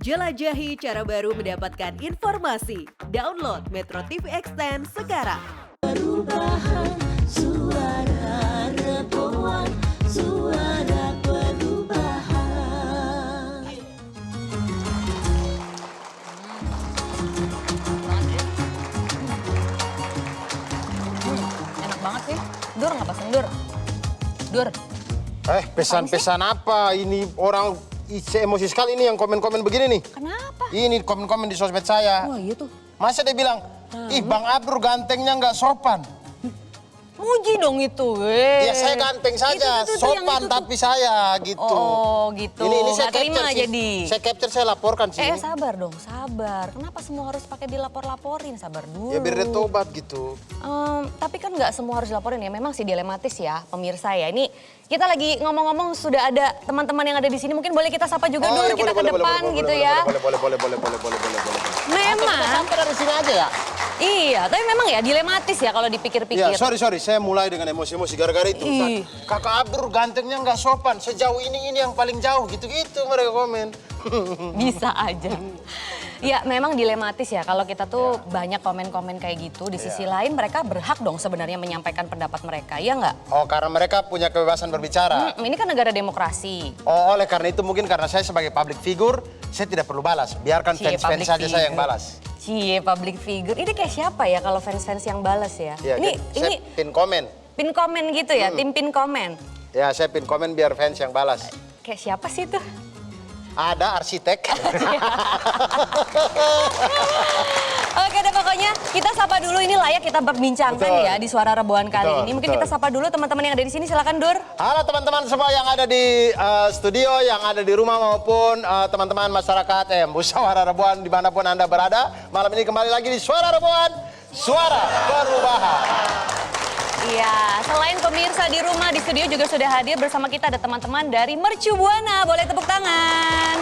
Jelajahi cara baru mendapatkan informasi. Download Metro TV Extend sekarang. Perubahan suara Rebuan, suara perubahan. Enak banget sih. Dur nggak pesen Dur? Dur. Pesan-pesan apa? Ini orang emosi sekali ini yang komen-komen begini nih. Kenapa? Ini komen-komen di sosmed saya. Oh iya tuh. Masa dia bilang, ih Bang Abdur gantengnya nggak sopan. Muji dong itu. Ya saya ganteng saja, Itu, sopan yang itu tapi saya gitu. Oh gitu. Ini saya Nggak terima capture sih. jadi. Saya capture, saya laporkan sih. Sabar dong, sabar. Kenapa semua harus pakai dilapor-laporin? Sabar dulu. Ya biar dia tobat gitu. Tapi kan nggak semua harus dilaporin ya. Memang sih dilematis ya pemirsa ya. Ini kita lagi ngomong-ngomong sudah ada teman-teman yang ada di sini. Mungkin boleh kita sapa juga Dur, iya, kita boleh, ke depan gitu ya. Boleh. Memang. Sampai dari sini aja ya. Iya, tapi memang ya dilematis ya kalau dipikir-pikir. Ya sorry, saya mulai dengan emosi-emosi gara-gara itu. Kakak Abdur gantengnya nggak sopan, sejauh ini yang paling jauh gitu-gitu mereka komen. Bisa aja. Ya memang dilematis ya kalau kita tuh banyak komen-komen kayak gitu. Di sisi lain mereka berhak dong sebenarnya menyampaikan pendapat mereka, ya nggak? Oh karena mereka punya kebebasan berbicara. Ini kan negara demokrasi. Oh oleh karena itu mungkin karena saya sebagai public figure, saya tidak perlu balas. Biarkan Cie, fans-fans public saja saya yang figure. balas. Cie, public figure. Ini kayak siapa ya kalau fans-fans yang balas ya? Ya, ini saya pin komen. pin komen gitu ya, tim pin komen. Ya saya pin komen biar fans yang balas. Kayak siapa sih tuh? Ada arsitek. Oke deh pokoknya kita sapa dulu, ini layak kita berbincangkan Betul. ya di Suara Rebuan kali Betul, ini. Mungkin betul. kita sapa dulu teman-teman yang ada di sini, silakan Dur. Halo teman-teman semua yang ada di studio, yang ada di rumah maupun teman-teman masyarakat musyawarah Rebuan dimanapun Anda berada. Malam ini kembali lagi di Suara Rebuan, Suara Perubahan. Iya, selain pemirsa di rumah, di studio juga sudah hadir bersama kita ada teman-teman dari Mercu Buana. Boleh tepuk tangan.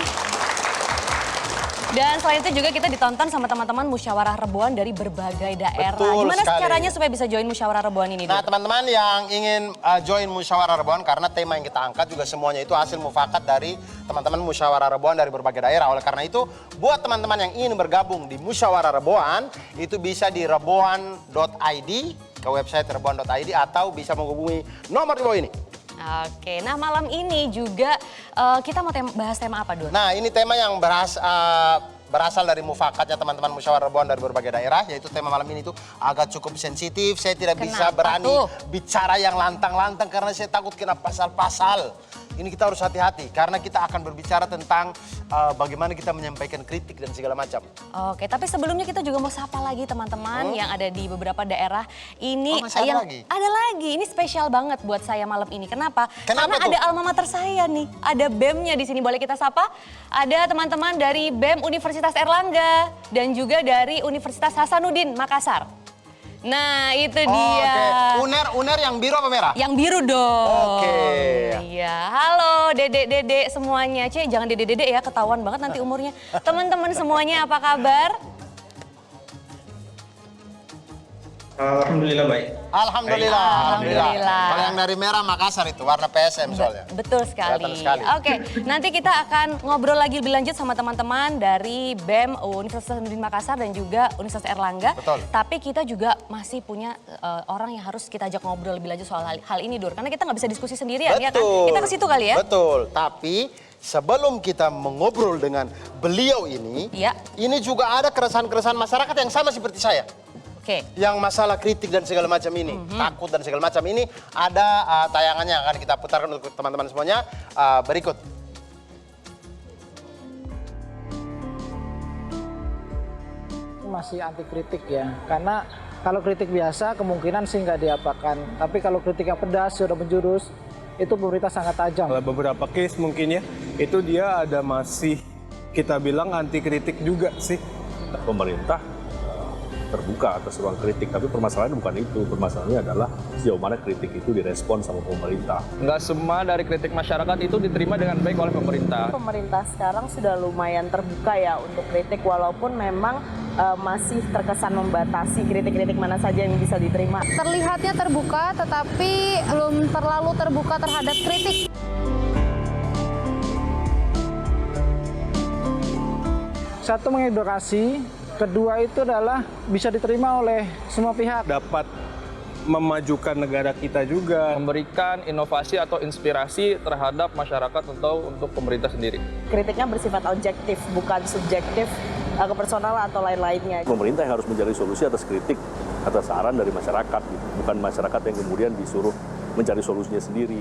Dan selain itu juga kita ditonton sama teman-teman musyawarah Rebuan dari berbagai daerah. Betul Gimana sekali. caranya supaya bisa join musyawarah Rebuan ini? Nah Dur? teman-teman yang ingin join musyawarah Rebuan, karena tema yang kita angkat juga semuanya itu hasil mufakat dari teman-teman musyawarah Rebuan dari berbagai daerah. Oleh karena itu buat teman-teman yang ingin bergabung di musyawarah Rebuan, itu bisa di rebuan.id, ke website rebuan.id, atau bisa menghubungi nomor di bawah ini. Oke, nah malam ini juga kita mau bahas tema apa, Dur? Nah ini tema yang berasal dari mufakatnya teman-teman musyawarah Rebuan dari berbagai daerah, yaitu tema malam ini tuh agak cukup sensitif. Saya tidak bisa Kenapa berani tuh? bicara yang lantang-lantang karena saya takut kena pasal-pasal. Ini kita harus hati-hati karena kita akan berbicara tentang bagaimana kita menyampaikan kritik dan segala macam. Oke, tapi sebelumnya kita juga mau sapa lagi teman-teman yang ada di beberapa daerah. Ini masih ada yang lagi? ada lagi. Ini spesial banget buat saya malam ini. Kenapa? Kenapa Karena tuh? ada alma mater saya nih. Ada BEM-nya di sini. Boleh kita sapa? Ada teman-teman dari BEM Universitas Erlangga dan juga dari Universitas Hasanuddin Makassar. Nah, itu dia. Oke. Uner yang biru apa merah? Yang biru dong. Oke. Iya, halo dedek-dedek semuanya. Jangan dedek-dedek ya, ketahuan banget nanti umurnya. Teman-teman semuanya apa kabar? Alhamdulillah baik. Alhamdulillah. Alhamdulillah. Kalau yang dari merah Makassar itu warna PSM soalnya. Betul sekali. Kelihatan sekali. Oke, nanti kita akan ngobrol lagi lebih lanjut sama teman-teman dari BEM Universitas Hasanuddin Makassar dan juga Universitas Erlangga. Betul. Tapi kita juga masih punya orang yang harus kita ajak ngobrol lebih lanjut soal hal ini, Dur. Karena kita nggak bisa diskusi sendirian, ya kan? Kita ke situ kali ya. Betul, tapi sebelum kita mengobrol dengan beliau ini, Iya. ini juga ada keresahan-keresahan masyarakat yang sama seperti saya. Oke. Yang masalah kritik dan segala macam ini, takut dan segala macam ini, ada tayangannya yang akan kita putarkan untuk teman-teman semuanya berikut. Masih anti kritik ya, karena kalau kritik biasa kemungkinan sih nggak diapakan, tapi kalau kritik yang pedas sudah menjurus itu pemerintah sangat tajam. Kalau beberapa case mungkin ya, itu dia ada masih kita bilang anti kritik juga sih. Pemerintah terbuka atas ruang kritik, tapi permasalahannya bukan itu. Permasalahannya adalah sejauh mana kritik itu direspon sama pemerintah. Nggak semua dari kritik masyarakat itu diterima dengan baik oleh pemerintah. Pemerintah sekarang sudah lumayan terbuka ya untuk kritik, walaupun memang masih terkesan membatasi kritik-kritik mana saja yang bisa diterima. Terlihatnya terbuka, tetapi belum terlalu terbuka terhadap kritik. Satu mengedukasi, kedua itu adalah bisa diterima oleh semua pihak. Dapat memajukan negara kita juga. Memberikan inovasi atau inspirasi terhadap masyarakat atau untuk pemerintah sendiri. Kritiknya bersifat objektif, bukan subjektif ke personal atau lain-lainnya. Pemerintah yang harus mencari solusi atas kritik, atas saran dari masyarakat, gitu. Bukan masyarakat yang kemudian disuruh mencari solusinya sendiri.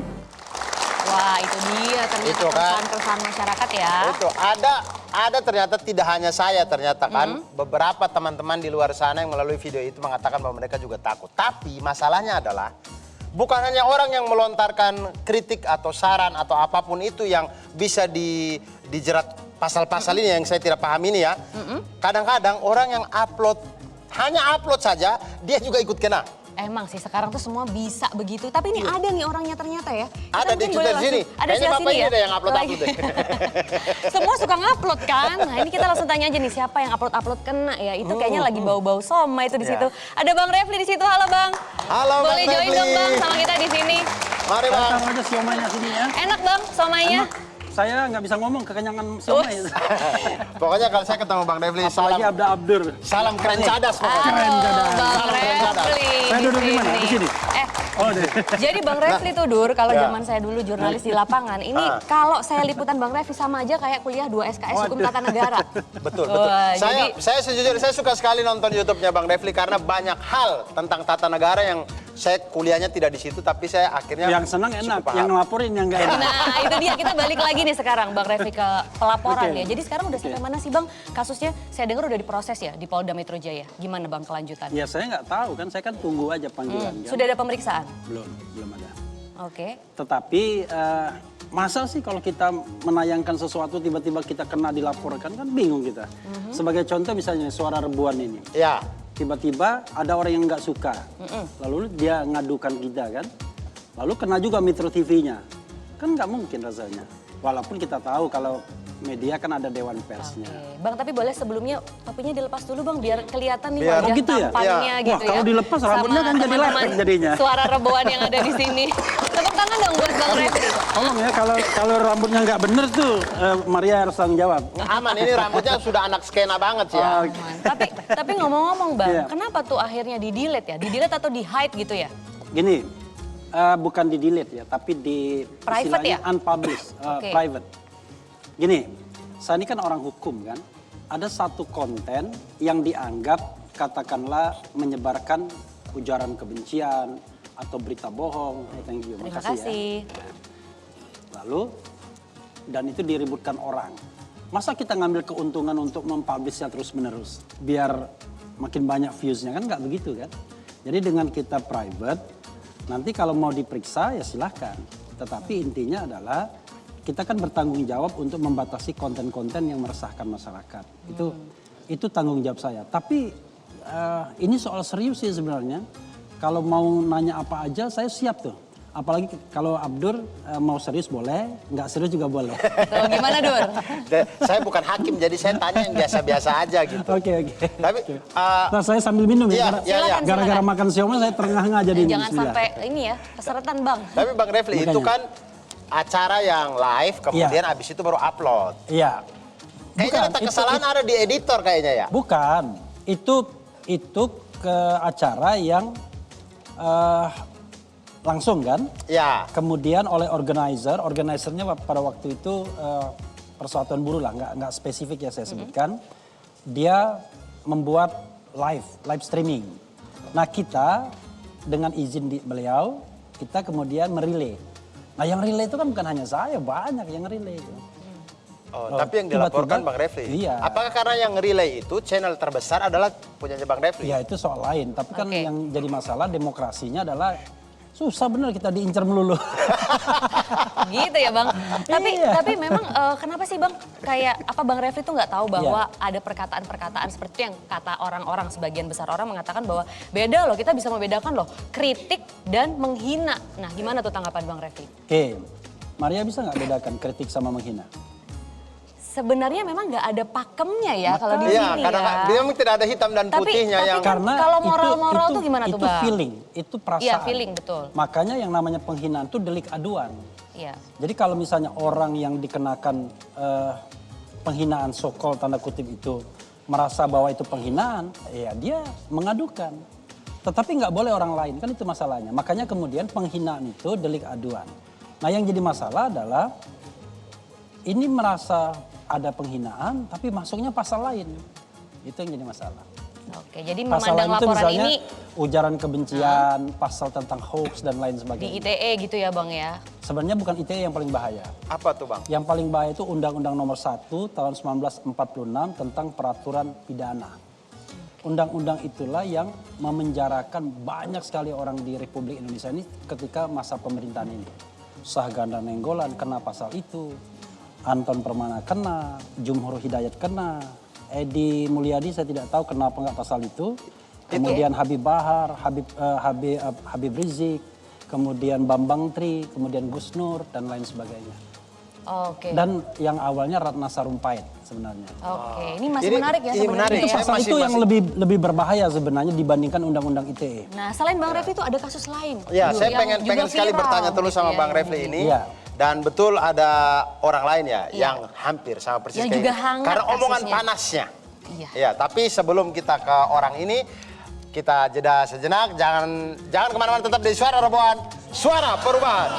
Wah, itu dia ternyata Itu kan. keresahan-keresahan masyarakat ya. Itu ada ternyata tidak hanya saya ternyata kan beberapa teman-teman di luar sana yang melalui video itu mengatakan bahwa mereka juga takut. Tapi masalahnya adalah bukan hanya orang yang melontarkan kritik atau saran atau apapun itu yang bisa dijerat pasal-pasal ini yang saya tidak paham ini ya. Kadang-kadang orang yang hanya upload saja dia juga ikut kena. Emang sih sekarang tuh semua bisa begitu. Tapi ini ada nih orangnya ternyata ya. Kita Ada di mungkin boleh Twitter sini. langsung- Ada Kayaknya sebelah Bapak sini ini ya. deh yang upload-upload deh. Semua suka ngupload kan. Nah ini kita langsung tanya aja nih siapa yang upload kena ya. Itu kayaknya lagi bau-bau soma itu di Ya. situ. Ada Bang Refli di situ. Halo Bang. Halo, Bang Boleh join Refli. dong Bang sama kita di sini. Mari Bang. aja siomanya sini ya. Enak Bang somainya. Saya nggak bisa ngomong kekenyangan siomay. Pokoknya kalau saya ketemu Bang Refli, Apalagi Abda Abdur. salam keren cadas pokoknya. Halo Bang Salam keren cadas. Refli. Saya duduk di mana? Di sini? Oh, deh. Jadi Bang Refli tuh Dur, kalau Ya. zaman saya dulu jurnalis di lapangan, ini kalau saya liputan Bang Refli sama aja kayak kuliah 2 SKS Hukum Tata Negara. Betul, betul. Wah, Saya sejujurnya saya suka sekali nonton YouTube-nya Bang Refli karena banyak hal tentang tata negara yang saya kuliahnya tidak di situ tapi saya akhirnya Yang senang enak, cukup paham. yang ngelaporin yang nggak enak. Nah itu dia, kita balik lagi nih sekarang Bang Refli ke pelaporan ya. Jadi sekarang udah sampai mana sih Bang kasusnya? Saya dengar udah diproses ya di Polda Metro Jaya. Gimana Bang kelanjutan? Ya saya nggak tahu kan, saya kan tunggu aja panggilan. Kan? Sudah ada pemeriksaan? Belum ada. Oke. Tetapi masa sih kalau kita menayangkan sesuatu tiba-tiba kita kena dilaporkan kan bingung kita. Sebagai contoh misalnya Suara Rebuan ini. Ya. Tiba-tiba ada orang yang nggak suka. Lalu dia ngadukan kita kan. Lalu kena juga Metro TV-nya. Kan nggak mungkin rasanya. Walaupun kita tahu kalau media kan ada Dewan Persnya. Oke. Bang tapi boleh sebelumnya topinya dilepas dulu Bang biar kelihatan nih Biar- wajah Oh, gitu ya? tampannya Iya. gitu Wah, kalau ya. dilepas rambutnya Sama kan jadi teman-teman lepek jadinya. Suara Rebuan yang ada di sini. Tepuk tangan dong buat Bang Refli. Tolong ya kalau rambutnya nggak bener tuh Maria harus tanggung jawab. Aman, ini rambutnya sudah anak skena banget sih ya. Tapi ngomong-ngomong Bang, Iya. kenapa tuh akhirnya di-delete ya? Di-delete atau di-hide gitu ya? Gini, bukan di delete ya, tapi di Private istilahnya ya? unpublished, Oke. private. Gini, saya ini kan orang hukum kan, ada satu konten yang dianggap katakanlah menyebarkan ujaran kebencian atau berita bohong. Thank you, Terima makasih ya. kasih. Lalu, dan itu diributkan orang. Masa kita ngambil keuntungan untuk mempublishnya terus-menerus? Biar makin banyak viewsnya, kan nggak begitu kan? Jadi dengan kita private, nanti kalau mau diperiksa ya silahkan. Tetapi intinya adalah kita kan bertanggung jawab untuk membatasi konten-konten yang meresahkan masyarakat. Itu tanggung jawab saya. Tapi ini soal serius sih sebenarnya. Kalau mau nanya apa aja saya siap tuh. Apalagi kalau Abdur mau serius boleh, nggak serius juga boleh. Tuh, gimana Dur? Saya bukan hakim jadi saya tanya yang biasa-biasa aja gitu. Oke. Tapi Nah saya sambil minum ya, Iya, iya, iya. gara-gara makan siomay saya terengah-engah jadi ini. Jangan Bismillah. sampai ini ya, keseretan Bang. tapi Bang Refli itu Makanya. kan acara yang live kemudian abis itu baru upload. Iya. Kayaknya Bukan, letak kesalahan ada di editor kayaknya ya. Bukan, itu ke acara yang langsung kan. Ya. Kemudian oleh organizernya pada waktu itu Persatuan Buruh lah, nggak spesifik ya saya sebutkan. Dia membuat live streaming. Nah kita dengan izin beliau, kita kemudian merilai. Nah yang relay itu kan bukan hanya saya, banyak yang relay itu. Oh, tapi yang dilaporkan tiba-tiba, Bang Refli. iya. Apakah karena yang relay itu channel terbesar adalah punyanya Bang Refli? Ya itu soal lain, tapi kan Oke. yang jadi masalah demokrasinya adalah susah bener kita diincar melulu. Gitu ya Bang. Iya. Tapi memang kenapa sih Bang kayak apa Bang Refli tuh nggak tahu bahwa ada perkataan-perkataan seperti yang kata orang-orang, sebagian besar orang mengatakan bahwa beda loh, kita bisa membedakan loh kritik dan menghina. Nah gimana tuh tanggapan Bang Refli? Oke, Maria bisa nggak bedakan kritik sama menghina? Sebenarnya memang nggak ada pakemnya ya kalau di Iya, sini karena ya. dia memang tidak ada hitam dan putihnya yang Karena kalau moral-moral tuh gimana tuh, itu Bang? feeling, itu perasaan. Iya, feeling, betul. Makanya yang namanya penghinaan itu delik aduan. Iya. Jadi kalau misalnya orang yang dikenakan penghinaan sokol tanda kutip itu merasa bahwa itu penghinaan, ya dia mengadukan. Tetapi nggak boleh orang lain, kan itu masalahnya. Makanya kemudian penghinaan itu delik aduan. Nah yang jadi masalah adalah ini merasa ada penghinaan tapi masuknya pasal lain. Itu yang jadi masalah. Oke, jadi Pasal memandang lain itu laporan misalnya ini ujaran kebencian, pasal tentang hoax dan lain di sebagainya. ITE gitu ya Bang ya? Sebenarnya bukan ITE yang paling bahaya. Apa tuh Bang? Yang paling bahaya itu Undang-Undang Nomor 1 tahun 1946 tentang peraturan pidana. Undang-undang itulah yang memenjarakan banyak sekali orang di Republik Indonesia ini ketika masa pemerintahan ini. Sahganda Nenggolan kena pasal itu, Anton Permana kena, Jumhur Hidayat kena, Edi Mulyadi saya tidak tahu kenapa nggak pasal itu. Kemudian Habib Bahar, Habib Rizik, kemudian Bambang Tri, kemudian Gus Nur dan lain sebagainya. Oke. Dan yang awalnya Ratna Sarumpait sebenarnya. Oke, ini masih menarik ya sebenarnya. menarik. Itu ya. pasal itu yang lebih berbahaya sebenarnya dibandingkan Undang-Undang ITE. Nah, selain Bang Refli itu ada kasus lain. Ya, Dulu saya yang pengen juga sekali viral bertanya terus gitu sama ya. Bang Refli ini. Iya. Dan betul ada orang lain ya Iya. yang hampir sama persis Yang kayak juga ini. hangat Karena omongan kasusnya. panasnya. Iya. Ya, tapi sebelum kita ke orang ini, kita jeda sejenak. Jangan kemana-mana, tetap di Suara Reboan, Suara Perubahan.